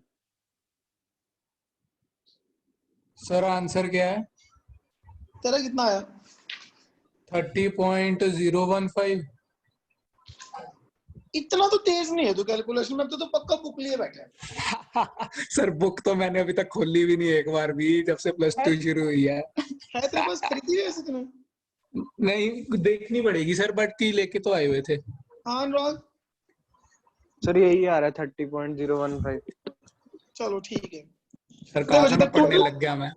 सर आंसर क्या है? तेरा कितना आया? 30.015। इतना तो तेज नहीं है तू कैलकुलेशन में, तो पक्का बुक लिए बैठा है। सर बुक तो मैंने अभी तक खोली भी नहीं एक बार भी, जब से +2 शुरू हुई है। तेरे पास खरीदी है ऐसे तूने? नहीं, देखनी पड़ेगी सर, बट की लेके तो आए हुए थे। हाँ अनुराग, सर यही आ रहा है 30.015। चलो ठीक है। सर कहा था देखो ना, पढ़ने लग गया मैं।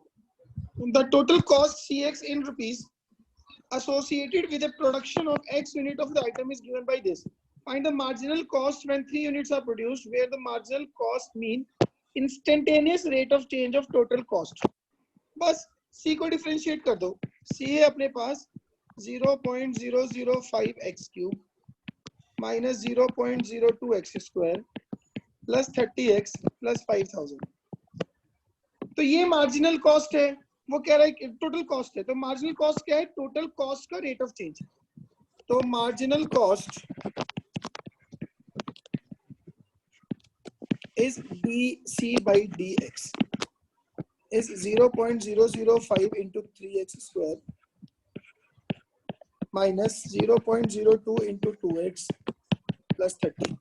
the total cost CX in rupees associated with the production of X unit of the item is given by this. Find the marginal cost when 3 units are produced, where the marginal cost mean instantaneous rate of change of total cost. बस C को differentiate कर दो। C है अपने पास 0.005 x cube minus 0.02 x square plus 30x plus 5000। तो ये marginal cost है, वो कह रहा है टोटल कॉस्ट है, तो मार्जिनल कॉस्ट क्या है? टोटल कॉस्ट का रेट ऑफ चेंज। तो marginal cost is dc by dx is 0.005 into 3x square minus 0.02 into 2x plus 30।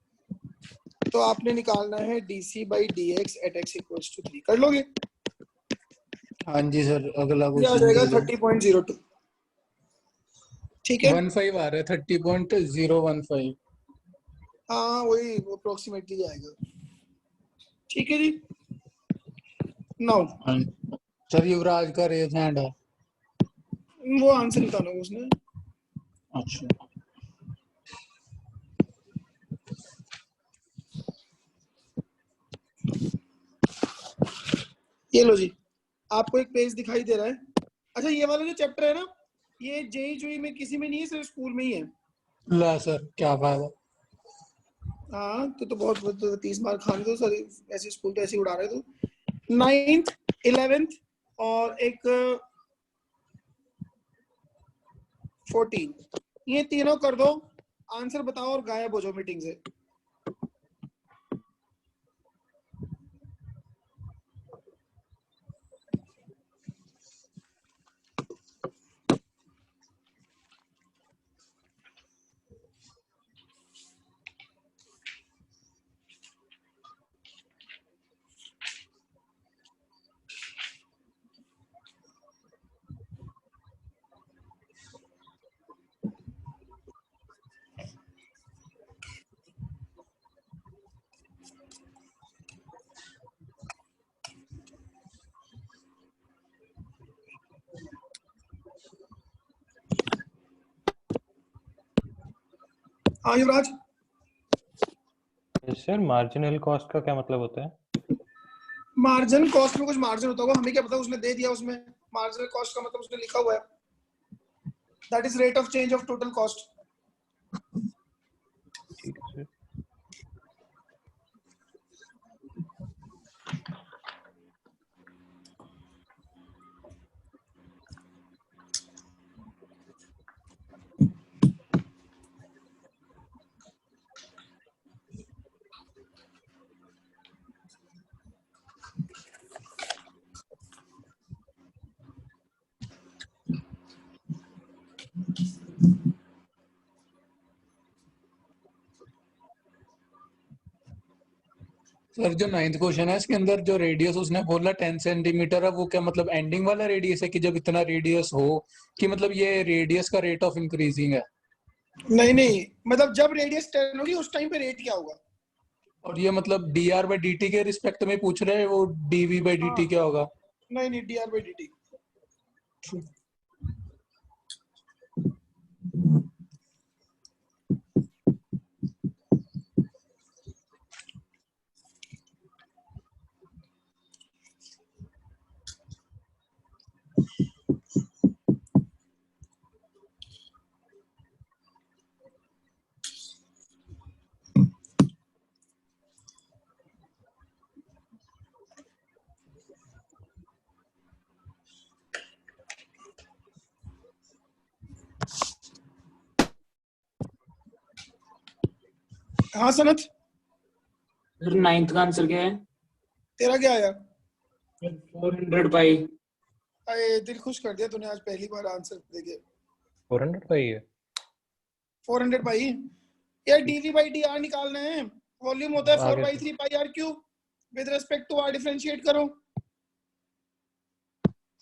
तो आपने निकालना है dc by dx at x equals to 3। कर लोगे? हाँ जी सर, अगला ये आ जाएगा क्वेश्चन 30.02। ठीक है, 15 आ रहा है, 30.015। हाँ वही अप्रोक्सीमेटली आएगा। ठीक है जी। नाउ सर युवराज का रेज हैंड है। वो आंसर निकालो उसने। अच्छा, ये लो जी, आपको एक पेज दिखाई दे रहा है। अच्छा, ये वाला जो चैप्टर है ना, ये जेई जुई में किसी में नहीं है, सिर्फ स्कूल में ही है। ला सर क्या फायदा। हाँ तो बहुत 30 मार्क खाने दो सर, ऐसे स्कूल तो ऐसे ही उड़ा रहे तो। 9th 11th और एक 14, ये तीनों कर दो, आंसर बताओ और गायब हो जाओ मीटिंग से। हाँ युवराज। सर मार्जिनल कॉस्ट का क्या मतलब होता है? मार्जिन कॉस्ट में कुछ मार्जिन होता होगा, हमें क्या पता, उसने दे दिया उसमें। मार्जिनल कॉस्ट का मतलब उसने लिखा हुआ है, that is rate of change of total cost. ठीक है सर। सर जो 9th क्वेश्चन है, इसके अंदर जो रेडियस उसने बोला 10 सेंटीमीटर है, वो क्या मतलब एंडिंग वाला रेडियस है कि जब इतना रेडियस हो, कि मतलब ये रेडियस का रेट ऑफ इंक्रीजिंग है? नहीं नहीं, मतलब जब रेडियस 10 होगी उस टाइम पे रेट क्या होगा। और ये मतलब dr बाई dt के रिस्पेक्ट में पूछ रहे हैं, वो dv बाई dt हाँ। क्या होगा? नहीं नहीं, D R by D T. हाँ सनत, सर 9th का आंसर क्या है? तेरा क्या आया? 400 पाई। अरे दिल खुश कर दिया तूने, आज पहली बार आंसर देके। 400 का ही है। 400 पाई यार, डीवी बाई डी आर निकालना है। वॉल्यूम होता है 4 आगे by 3 pi r cube, with respect to r differentiate करो।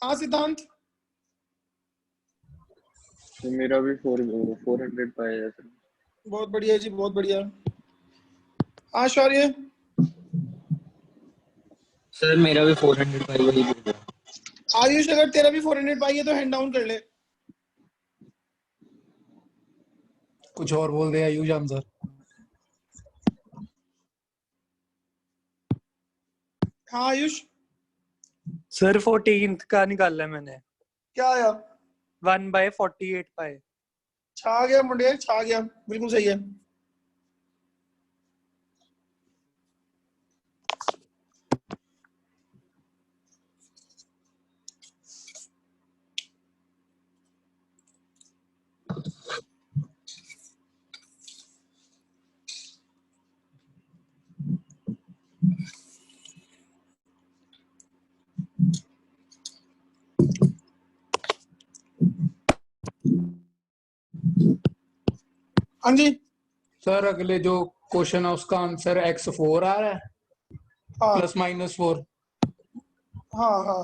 हाँ सिद्धांत। तो मेरा भी 400 पाई है सर। बहुत बढ़िया जी, बहुत बढ़िया। हाँ शौर्य। सर मेरा भी 400 पाई वही बोल रहा है। आयुष, अगर तेरा भी 400 पाई है तो हैंड डाउन कर ले। कुछ और बोल दे आयुष आंसर। हाँ आयुष। सर 14th का निकाला है मैंने, क्या आया? 1/48 पाई। छा गया मुंडे, छा गया, बिल्कुल सही है। हाँ जी सर अगले जो क्वेश्चन है उसका आंसर x4 आ रहा है हाँ प्लस माइनस 4, हाँ हाँ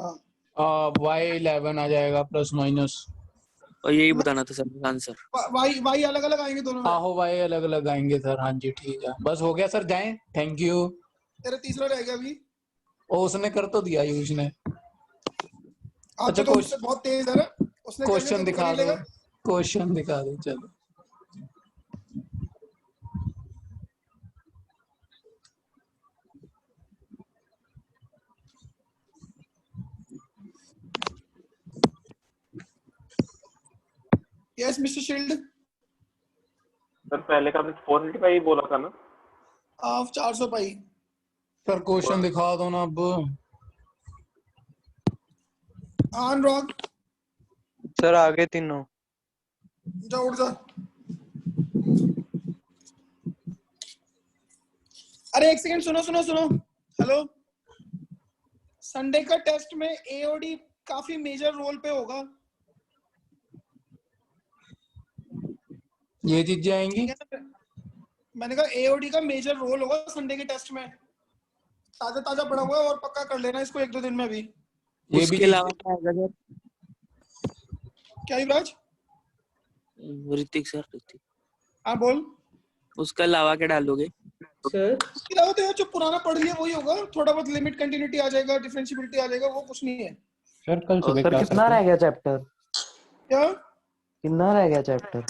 हाँ y11 आ जाएगा प्लस माइनस। और यही बताना था सर आंसर। वाई अलग अलग आएंगे दोनों में। आहो y अलग अलग आएंगे सर। हाँ जी ठीक है, बस हो गया सर, जाएं। Thank you. तेरा तीसरा रह गया अभी। ओ उसने कर तो दिया यूज ने। आप अच्छा तो मुझसे बहुत तेज है ना, उसने कर लिया क्वेश्चन तो तू कर दिखा ही दो, लेगा। क्वेश्चन दिखा दो चलो। Yes mister shield. सर पहले का आपने 485 बोला था ना? आप 400 पाई। सर क्वेश्चन दिखा दो ना अब। On rock. सर आगे तीनों। जा उठ जा। अरे एक सेकंड सुनो सुनो सुनो। हेलो, संडे का टेस्ट में एओडी काफी मेजर रोल पे होगा। ये चीजें आएंगी। मैंने कहा एओडी का मेजर रोल होगा संडे के टेस्ट में। ताजा ताजा पड़ा हुआ है और पक्का कर लेना इसको 1-2 दिन में भी। ये उसके भी अलावा क्या आएगा सर? क्या युवराज? ऋतिक सर, ऋतिक हाँ बोल। उसके अलावा क्या डालोगे? सर इसके अलावा तो यार जो पुराना पढ़ लिया वही होगा, थोड़ा बहुत लिमिट कंटिन्यूटी आ जाएगा, डिफरेंशिएबिलिटी आ जाएगा, वो कुछ नहीं है। सर कल सुबह सर क्लास कितना है रह गया चैप्टर? क्या कितना रह गया चैप्टर?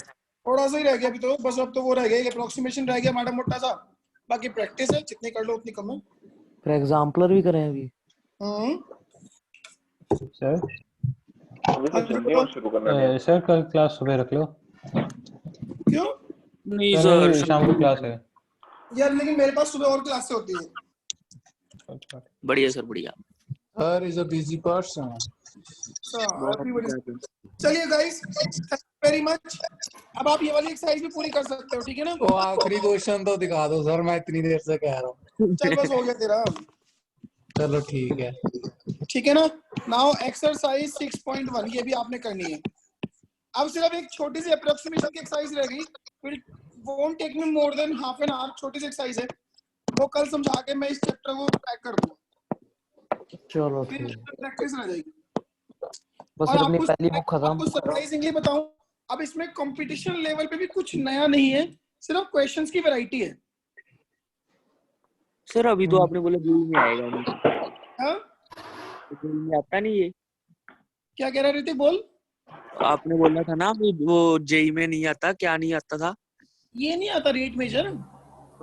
थोड़ा सा ही रह गया अभी तो, बस अब तो वो रह गया अप्रोक्सीमेशन रह गया माड़ा मोटा सा, बाकी प्रैक्टिस है, जितनी कर लो उतनी कम है। फिर एग्जाम्पलर भी करें अभी? सर। अभी तो जल्दी और शुरू करना है। सर कल क्लास सुबह रख लो। क्यों? नहीं सर सर, मेरी शाम को क्लास है। यार लेकिन मेरे पास सुबह और क्लासें होती है। बढ़िया सर, बढ़िया। Sir is a busy person. चलिए guys, thank you very much. अब आप ये वाली एक्सरसाइज भी पूरी कर सकते हो, ठीक है ना? वो आखिरी क्वेश्चन तो दिखा दो सर, मैं इतनी देर से कह रहा हूँ। चल बस हो गया तेरा। चलो ठीक है। ठीक है ना? नाउ एक्सरसाइज 6.1 ये भी आपने करनी है। अब सिर्फ एक छोटी सी अप्रोक्सीमेशन की एक्सरसाइज रह गई, will won't take me more than half an hour, छोटी सी एक्सरसाइज है, वो कल समझा के मैं इस चैप्टर को पैक कर दूंगा। चलो फिर ठीक। प्रैक्टिस रह जाएगी। बस और फिर अपनी पहली बुक खत्म। आपको सरप्राइजिंगली बताऊं, अब इसमें कंपटीशन लेवल पे भी कुछ नया नहीं है, सिर्फ क्वेश्चंस की वैरायटी है। सर अभी तो आपने बोला जेई में आएगा नहीं। हाँ? जेई में आता नहीं ये। क्या कह रहा ऋतिक? बोल। आपने बोला था ना वो जेई में नहीं आता, क्या नहीं आता था? ये नहीं आता रेट मेजर।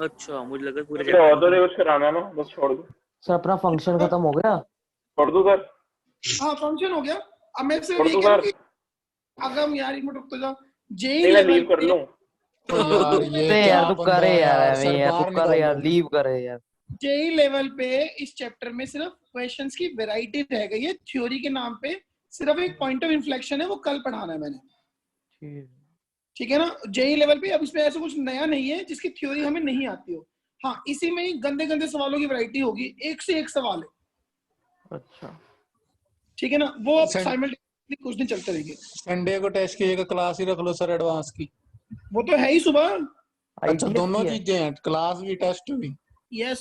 अच्छा, मुझे लगा पूरे तो और दो रिवर्स कराना है ना, बस छोड़ दो। सर अपना फंक्शन खत्म हो गया? छोड़ दो सर। हाँ फंक्शन हो गया। अब मैं सिर्फ छोड़ ये दो कह रहा हूं सर। कि अगर यार एक मिनट रुक तो जा। जेई नहीं मैं लेवल लीव कर लूं। यार ये अरे क्या यार तू बंदा करे है यार, यार, अभी सर यार तू बाहर कर यार, निकालो। लीव करे यार। जेई लेवल पे इस चैप्टर में सिर्फ क्वेश्चंस की वैरायटी रह गई है, थ्योरी के नाम पे सिर्फ एक पॉइंट ऑफ इन्फ्लेक्शन है, वो कल पढ़ाना है मैंने। ठीक है ना? जेई लेवल पे अब इसमें ऐसा कुछ नया नहीं है जिसकी थ्योरी हमें नहीं आती हो। हाँ, इसी में ही गंदे गंदे सवालों की वैरायटी होगी, एक से एक सवाल है। अच्छा ठीक है ना? वो अब सं- साइमल्टेनियसली कुछ दिन चलते रहेंगे। संडे को टेस्ट की जगह क्लास ही रख लो सर एडवांस की। वो तो है ही सुबह। अच्छा ITF दोनों की है? चीजें हैं, क्लास भी टेस्ट भी। यस।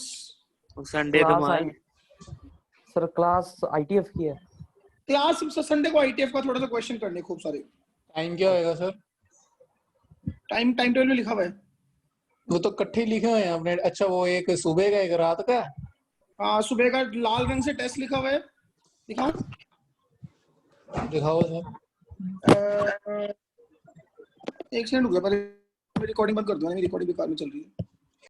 संडे तो क्लास मान। सर क्लास ITF की है? क्लास संडे को आईटीएफ का थोड़ा सा क्वेश्चन करने खूब सारे। टाइम क्या होएगा सर? टाइम टेबल में लिखा हुआ है। वो तो इकट्ठे लिखे हुए हैं आपने। अच्छा वो एक सुबह का एक रात का। हाँ सुबह का लाल रंग से टेस्ट लिखा हुआ है, दिखाऊं? दिखाओ सर। एक सेकंड रुक जा, पहले रिकॉर्डिंग बंद कर दो, मेरी रिकॉर्डिंग बेकार में चल रही है।